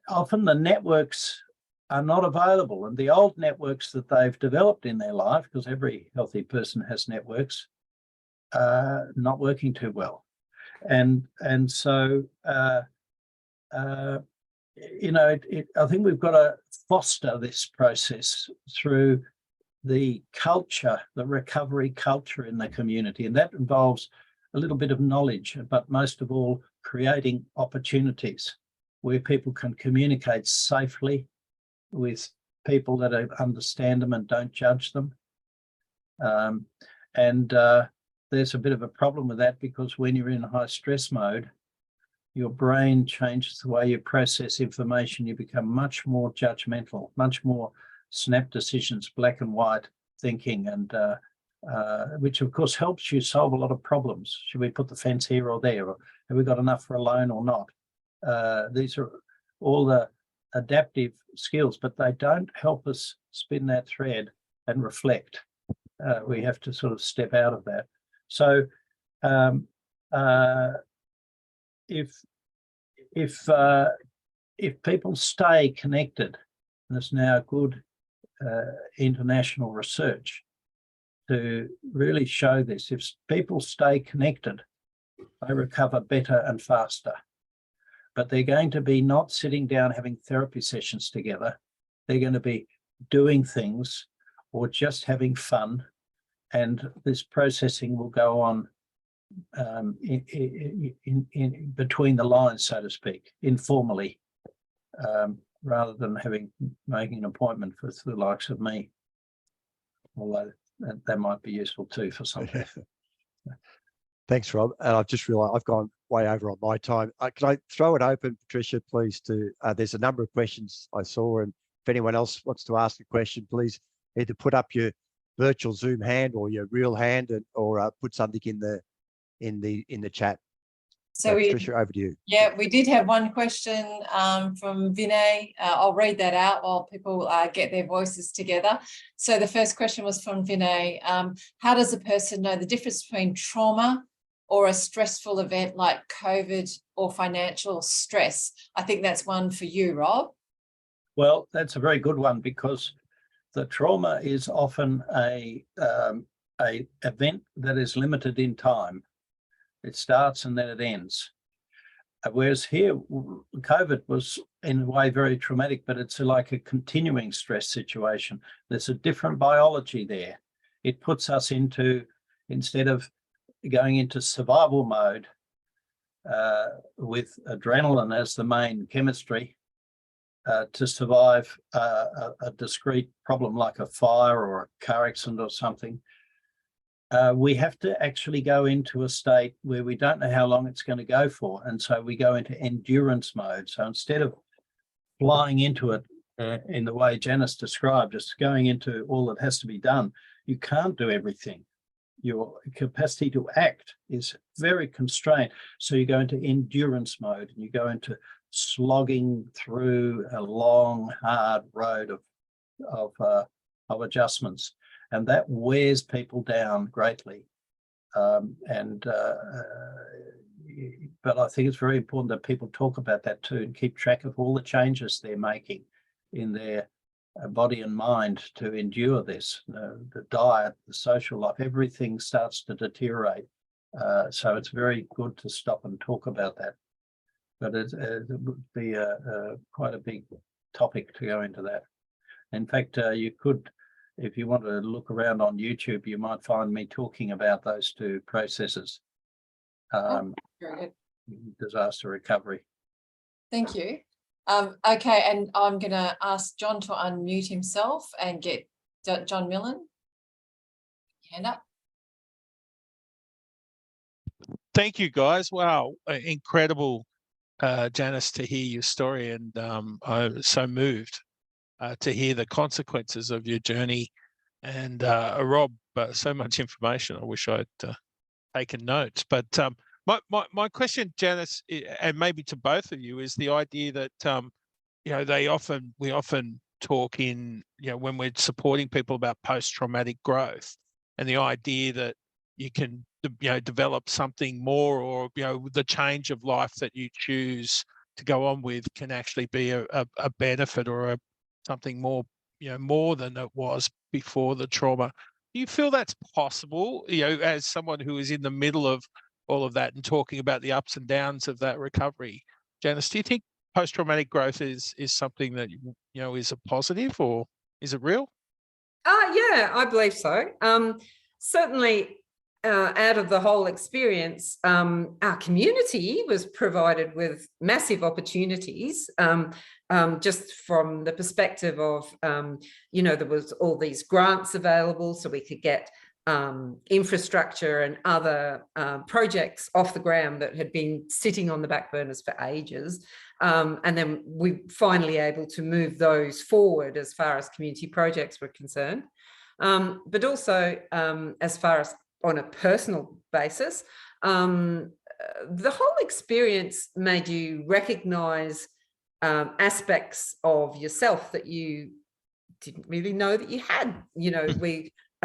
often the networks are not available, and the old networks that they've developed in their life, because every healthy person has networks, not working too well. And so I think we've got to foster this process through the culture, the recovery culture in the community, and that involves a little bit of knowledge, but most of all creating opportunities where people can communicate safely with people that understand them and don't judge them. There's a bit of a problem with that, because when you're in high stress mode, your brain changes the way you process information. You become much more judgmental, much more snap decisions, black and white thinking, and which of course helps you solve a lot of problems. Should we put the fence here or there? Or have we got enough for a loan or not? These are all the adaptive skills, but they don't help us spin that thread and reflect. We have to sort of step out of that. So if people stay connected, and there's now good international research to really show this, if people stay connected, they recover better and faster. But they're going to be not sitting down having therapy sessions together. They're going to be doing things or just having fun, and this processing will go on in between the lines, so to speak, informally, rather than making an appointment for the likes of me. Although that might be useful too for some people. Thanks, Rob. And I've just realised I've gone way over on my time. Can I throw it open, Patricia, please? There's a number of questions I saw, and if anyone else wants to ask a question, please either put up your virtual Zoom hand or your real hand, or put something in the chat. So Patricia, over to you. Yeah, we did have one question from Vinay. I'll read that out while people get their voices together. So the first question was from Vinay. How does a person know the difference between trauma or a stressful event like COVID or financial stress? I think that's one for you, Rob. Well, that's a very good one, because the trauma is often a event that is limited in time. It starts and then it ends. Whereas here, COVID was in a way very traumatic, but it's like a continuing stress situation. There's a different biology there. It puts us into, instead of going into survival mode with adrenaline as the main chemistry to survive a discrete problem like a fire or a car accident or something, we have to actually go into a state where we don't know how long it's going to go for. And so we go into endurance mode. So instead of flying into it in the way Janice described, just going into all that has to be done, you can't do everything. Your capacity to act is very constrained. So you go into endurance mode and you go into slogging through a long, hard road of adjustments. And that wears people down greatly. But I think it's very important that people talk about that too, and keep track of all the changes they're making in their body and mind to endure this. The diet, the social life, everything starts to deteriorate. So it's very good to stop and talk about that. But it would be quite a big topic to go into that. In fact, you could, if you want to look around on YouTube, you might find me talking about those two processes. Very good. Disaster recovery. Thank you. Okay, and I'm going to ask John to unmute himself and get John Millen. Hand up. Thank you, guys. Wow, incredible, Janice, to hear your story, and I was so moved to hear the consequences of your journey. And Rob, so much information. I wish I'd taken notes. But my question, Janice, and maybe to both of you, is the idea that we often talk in, when we're supporting people about post-traumatic growth, and the idea that you can develop something more, or the change of life that you choose to go on with can actually be a benefit or something more, more than it was before the trauma. Do you feel that's possible, as someone who is in the middle of all of that and talking about the ups and downs of that recovery? Janice, do you think post-traumatic growth is something that, is a positive, or is it real? Yeah, I believe so. Certainly, out of the whole experience, our community was provided with massive opportunities, just from the perspective of, there was all these grants available, so we could get infrastructure and other projects off the ground that had been sitting on the back burners for ages. And then we finally able to move those forward as far as community projects were concerned. But also as far as on a personal basis, the whole experience made you recognise aspects of yourself that you didn't really know that you had. You know,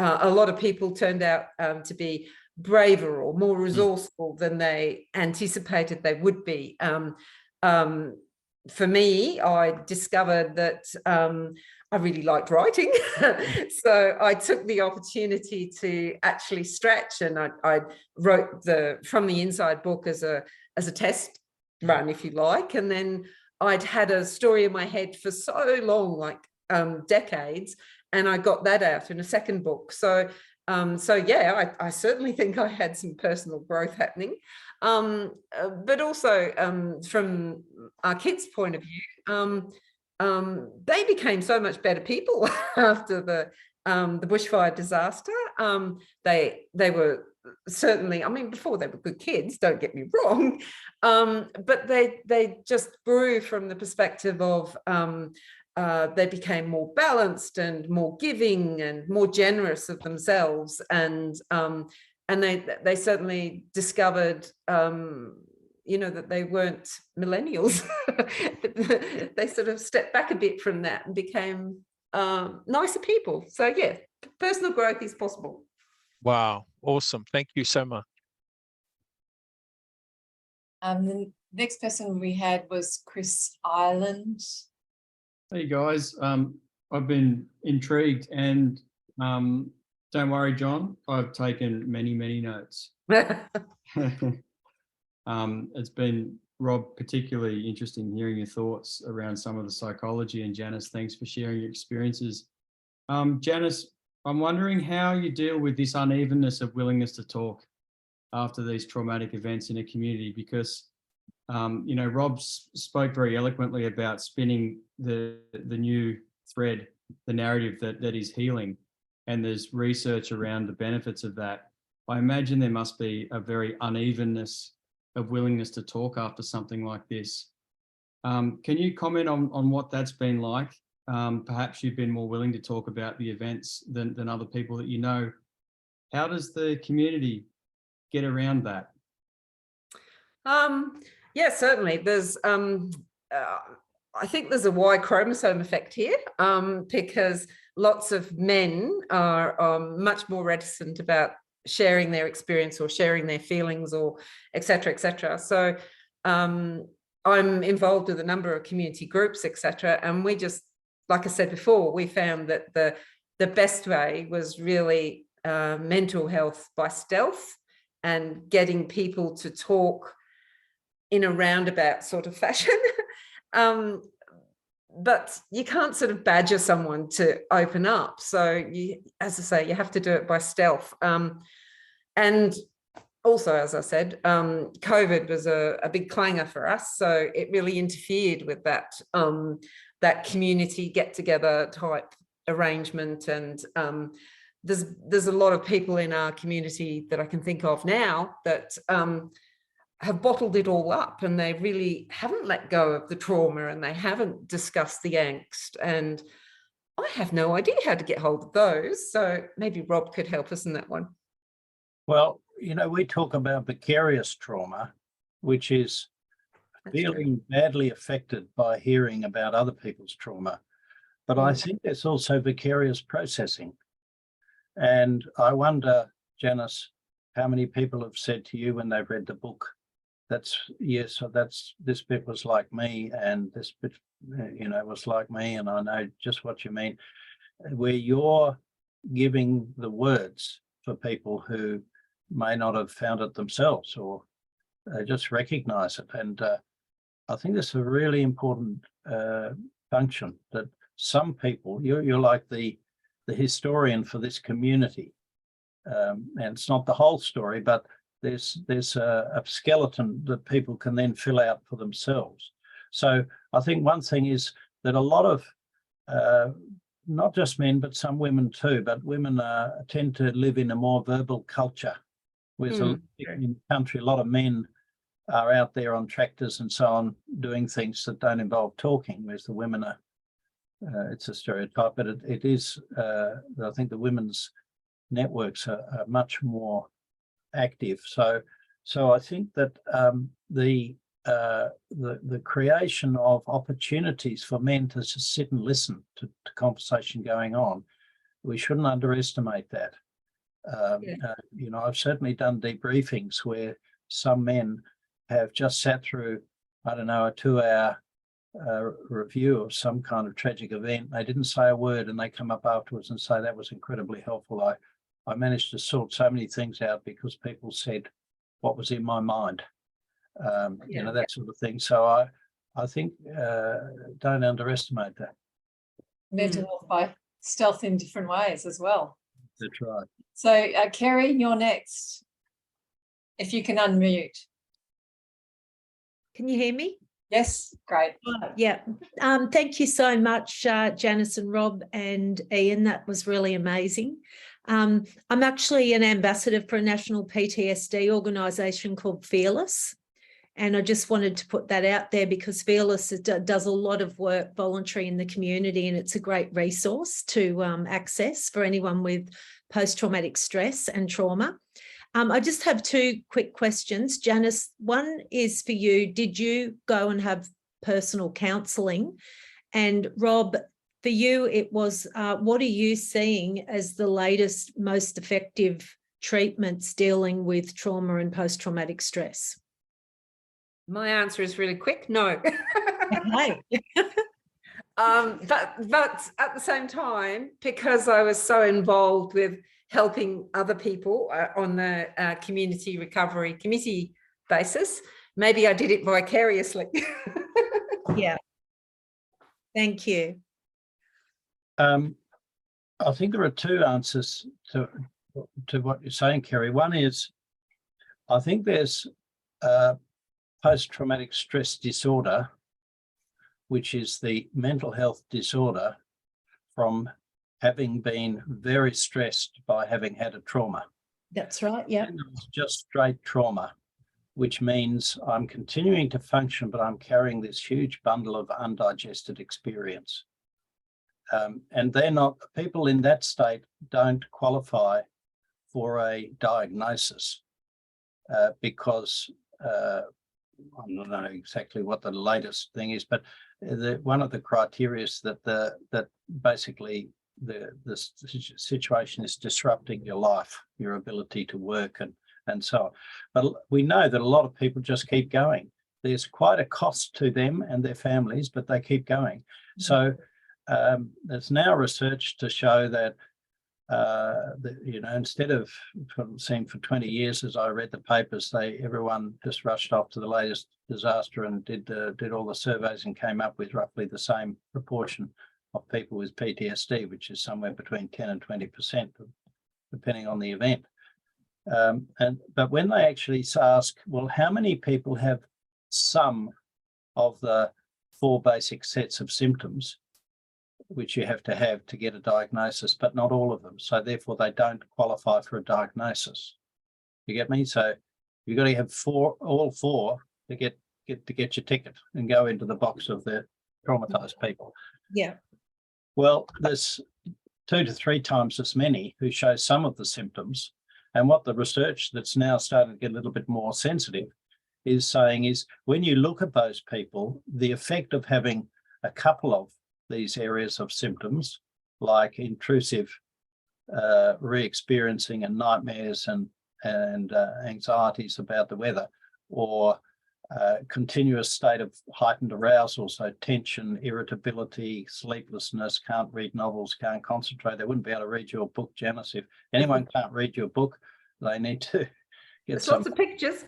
a lot of people turned out to be braver or more resourceful than they anticipated they would be. For me, I discovered that I really liked writing. So I took the opportunity to actually stretch, and I wrote the From the Inside book as a test run, if you like. And then I'd had a story in my head for so long, like decades, and I got that out in a second book. So yeah, I certainly think I had some personal growth happening. But also from our kids' point of view, they became so much better people after the bushfire disaster. They were certainly, I mean, before they were good kids, don't get me wrong, but they just grew from the perspective of they became more balanced and more giving and more generous of themselves, and they certainly discovered you know, that they weren't millennials. They sort of stepped back a bit from that and became nicer people. So yeah, personal growth is possible. Wow, awesome. Thank you so much. The next person we had was Chris Ireland. Hey guys, I've been intrigued, and don't worry, John, I've taken many notes. It's been, Rob, particularly interesting hearing your thoughts around some of the psychology, and Janice, thanks for sharing your experiences. Janice, I'm wondering how you deal with this unevenness of willingness to talk after these traumatic events in a community, because you know, Rob spoke very eloquently about spinning the new thread, the narrative that is healing, and there's research around the benefits of that. I imagine there must be a very unevenness of willingness to talk after something like this. Can you comment on what that's been like? Perhaps you've been more willing to talk about the events than other people that you know. How does the community get around that? Yeah, certainly. There's, I think there's a Y chromosome effect here, because lots of men are much more reticent about sharing their experience or sharing their feelings, or et cetera, et cetera. So I'm involved with a number of community groups, et cetera. And we just, like I said before, we found that the best way was really mental health by stealth, and getting people to talk in a roundabout sort of fashion. But you can't sort of badger someone to open up. So you, as I say, you have to do it by stealth. And also, as I said, COVID was a big clanger for us. So it really interfered with that, that community get-together type arrangement. And there's a lot of people in our community that I can think of now that have bottled it all up, and they really haven't let go of the trauma, and they haven't discussed the angst. And I have no idea how to get hold of those. So maybe Rob could help us in that one. Well, you know, we talk about vicarious trauma, which is feeling badly affected by hearing about other people's trauma. But I think there's also vicarious processing. And I wonder, Janice, how many people have said to you when they've read the book, that's, yes, so that's, this bit was like me, and this bit, you know, was like me, and I know just what you mean, where you're giving the words for people who may not have found it themselves, or just recognize it. And I think that's a really important function, that some people, you're like the historian for this community, and it's not the whole story, but there's a skeleton that people can then fill out for themselves. So I think one thing is that a lot of not just men, but some women too, but women tend to live in a more verbal culture. Whereas in the country, a lot of men are out there on tractors and so on, doing things that don't involve talking, whereas the women are, it's a stereotype, but it is, I think the women's networks are much more active. So I think that the creation of opportunities for men to just sit and listen to conversation going on, we shouldn't underestimate that. You know, I've certainly done debriefings where some men have just sat through, I don't know, a 2-hour review of some kind of tragic event. They didn't say a word, and they come up afterwards and say that was incredibly helpful. I managed to sort so many things out because people said what was in my mind, you know, that sort of thing. So I think don't underestimate that. Mental health by stealth in different ways as well. That's right. So Kerry, you're next. If you can unmute. Can you hear me? Yes, great. Yeah. Thank you so much, Janice and Rob and Ian. That was really amazing. I'm actually an ambassador for a national PTSD organisation called Fearless. And I just wanted to put that out there because Fearless does a lot of work voluntary in the community, and it's a great resource to access for anyone with post-traumatic stress and trauma. I just have 2 quick questions. Janice, one is for you. Did you go and have personal counselling? And Rob, for you, it was, what are you seeing as the latest, most effective treatments dealing with trauma and post-traumatic stress? My answer is really quick, no. Okay. But at the same time, because I was so involved with helping other people on the community recovery committee basis, maybe I did it vicariously. Yeah. Thank you. I think there are 2 answers to what you're saying, Kerry. One is, I think there's post-traumatic stress disorder, which is the mental health disorder from having been very stressed by having had a trauma. That's right, yeah. And it's just straight trauma, which means I'm continuing to function, but I'm carrying this huge bundle of undigested experience. And they're not, people in that state don't qualify for a diagnosis because I don't know exactly what the latest thing is, but one of the criteria is that basically the situation is disrupting your life, your ability to work and so on. But we know that a lot of people just keep going. There's quite a cost to them and their families, but they keep going. Mm-hmm. So there's now research to show that you know, instead of seeing for 20 years, as I read the papers, everyone just rushed off to the latest disaster and did all the surveys and came up with roughly the same proportion of people with PTSD, which is somewhere between 10 and 20%, depending on the event. But when they actually ask, well, how many people have some of the 4 basic sets of symptoms, which you have to get a diagnosis, but not all of them. So therefore they don't qualify for a diagnosis. You get me? So you've got to have all four to get your ticket and go into the box of the traumatized people. Yeah. Well, there's 2 to 3 times as many who show some of the symptoms. And what the research that's now starting to get a little bit more sensitive is saying is when you look at those people, the effect of having a couple of these areas of symptoms, like intrusive re-experiencing and nightmares and anxieties about the weather, or continuous state of heightened arousal, so tension, irritability, sleeplessness, can't read novels, can't concentrate. They wouldn't be able to read your book, Janice. If anyone can't read your book, they need to get lots of pictures.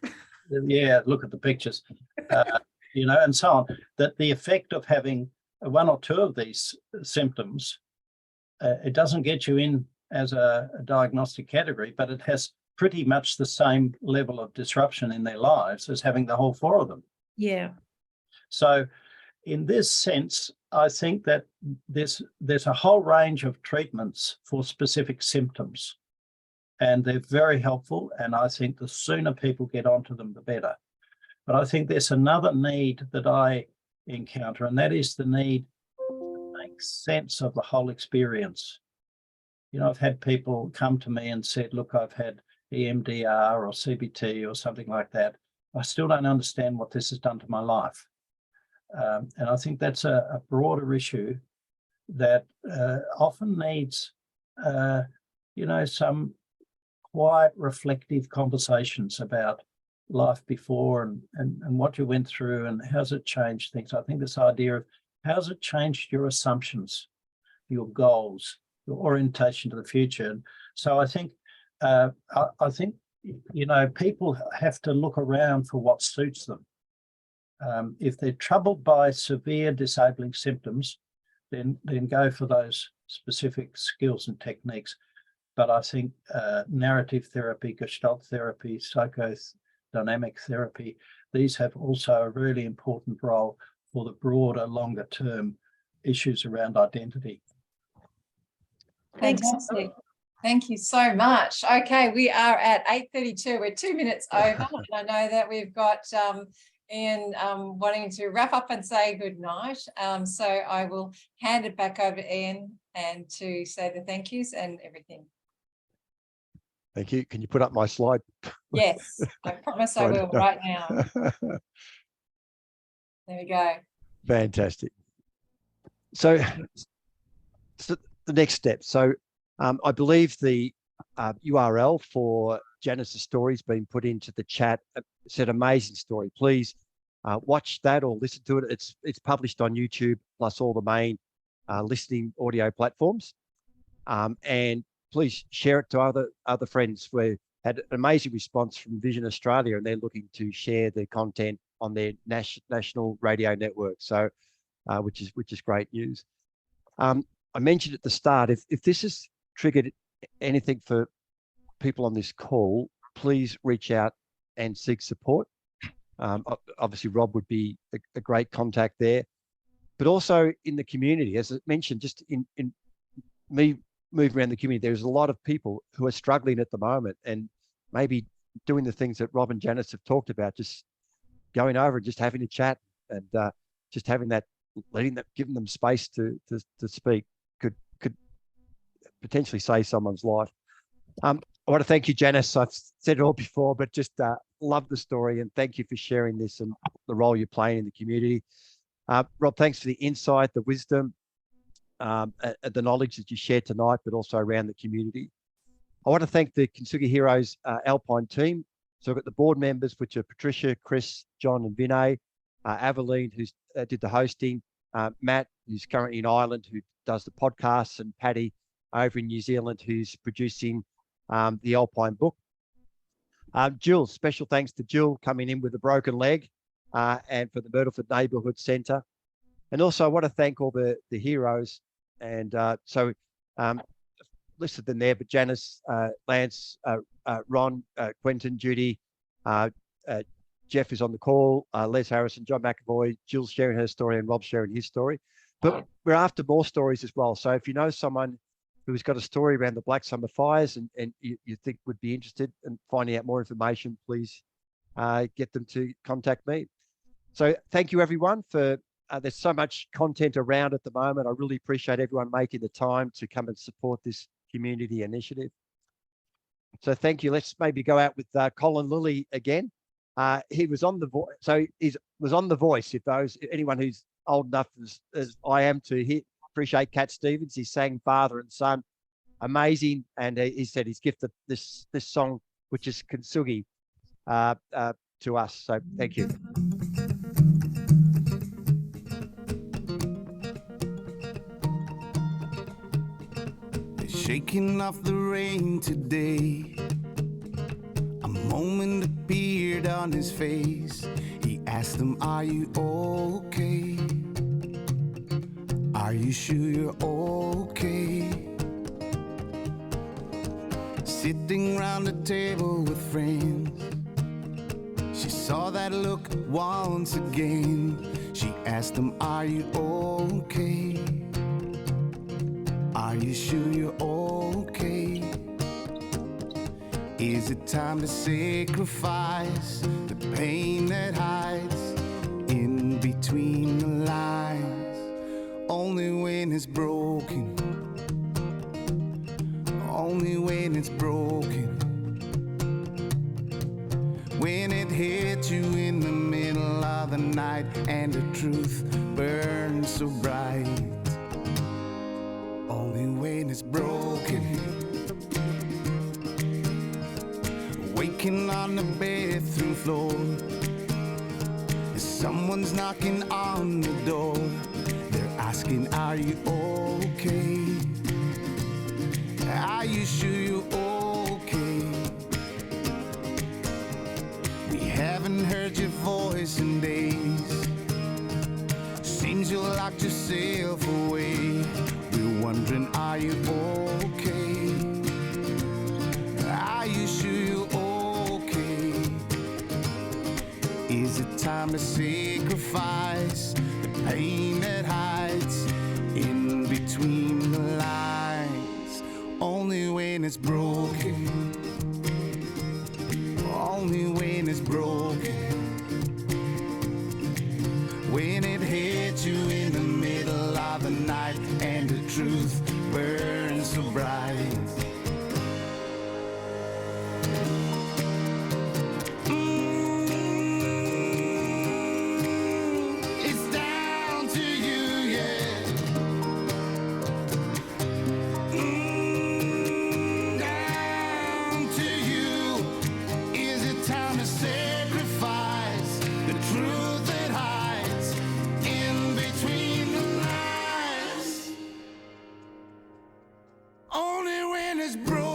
Yeah, look at the pictures, you know, and so on. That the effect of having 1 or 2 of these symptoms, it doesn't get you in as a diagnostic category, but it has pretty much the same level of disruption in their lives as having the whole 4 of them. Yeah. So in this sense, I think that there's a whole range of treatments for specific symptoms, and they're very helpful. And I think the sooner people get onto them, the better. But I think there's another need that I encounter, and that is the need to make sense of the whole experience. You know, I've had people come to me and said, look, I've had EMDR or CBT or something like that. I still don't understand what this has done to my life. And I think that's a broader issue that often needs, some quiet, reflective conversations about life before and what you went through and how's it changed things. I think this idea of how's it changed your assumptions, your goals, your orientation to the future. And so I think, people have to look around for what suits them. If they're troubled by severe disabling symptoms, then go for those specific skills and techniques. But I think narrative therapy, Gestalt therapy, psychodynamic therapy, these have also a really important role for the broader, longer term issues around identity. Fantastic. Thank you so much. Okay, we are at 8:32. We're 2 minutes over. And I know that we've got Ian wanting to wrap up and say good night. So I will hand it back over to Ian and to say the thank yous and everything. Thank you. Can you put up my slide? Yes, I promise I will right now. There we go. Fantastic. So the next step. So I believe the URL for Janice's story has been put into the chat. It's an amazing story. Please watch that or listen to it. It's published on YouTube plus all the main listening audio platforms. And please share it to other friends. We had an amazing response from Vision Australia, and they're looking to share the content on their national radio network. So, which is great news. I mentioned at the start, if this has triggered anything for people on this call, please reach out and seek support. Obviously, Rob would be a great contact there, but also in the community, as I mentioned, just in me moving around the community, there's a lot of people who are struggling at the moment and maybe doing the things that Rob and Janice have talked about, just going over and just having a chat and just having that, giving them space to speak could potentially save someone's life. I want to thank you, Janice. I've said it all before, but just love the story and thank you for sharing this and the role you're playing in the community. Rob, thanks for the insight, the wisdom, the knowledge that you shared tonight, but also around the community. I want to thank the Kintsugi Heroes Alpine team. So I've got the board members, which are Patricia, Chris, John and Vinay, Aveline, who did the hosting, Matt, who's currently in Ireland, who does the podcasts, and Paddy over in New Zealand, who's producing the Alpine book. Jill, special thanks to Jill coming in with a broken leg and for the Myrtleford Neighbourhood Centre. And also I want to thank all the heroes. And so listed them there, but Janice, Lance, Ron, Quentin, Judy, Jeff is on the call, Les Harrison, John McAvoy, Jill's sharing her story and Rob's sharing his story. But we're after more stories as well. So if you know someone who's got a story around the Black Summer fires and you think would be interested in finding out more information, please get them to contact me. So thank you everyone for, there's so much content around at the moment. I really appreciate everyone making the time to come and support this community initiative. So thank you. Let's maybe go out with Colin Lilly again. He was on the voice. So he was on The Voice. If anyone who's old enough as I am to appreciate Cat Stevens, he sang Father and Son, amazing. And he said he's gifted this song, which is Kintsugi, to us. So thank you. Shaking off the rain today, a moment appeared on his face. He asked him, are you okay? Are you sure you're okay? Sitting round the table with friends, she saw that look once again. She asked him, are you okay? Are you sure you're okay? Is it time to sacrifice the pain that hides in between the lines? Only when it's broken, only when it's broken. When it hits you in the middle of the night and the truth burns so bright. Only when it's broken. Waking on the bathroom floor, someone's knocking on the door. They're asking, are you okay? Are you sure you're okay? We haven't heard your voice in days. Seems you locked yourself away. We're wondering, are you okay? Are you sure you're okay? Is it time to sacrifice the pain that hides in between the lines? Only when it's broken, only when it's broken. When it hits you in the middle of the night and the truth burns so bright. It's down to you, yeah. Down to you. Is it time to sacrifice the truth that hides in between the lines? Only when it's broken.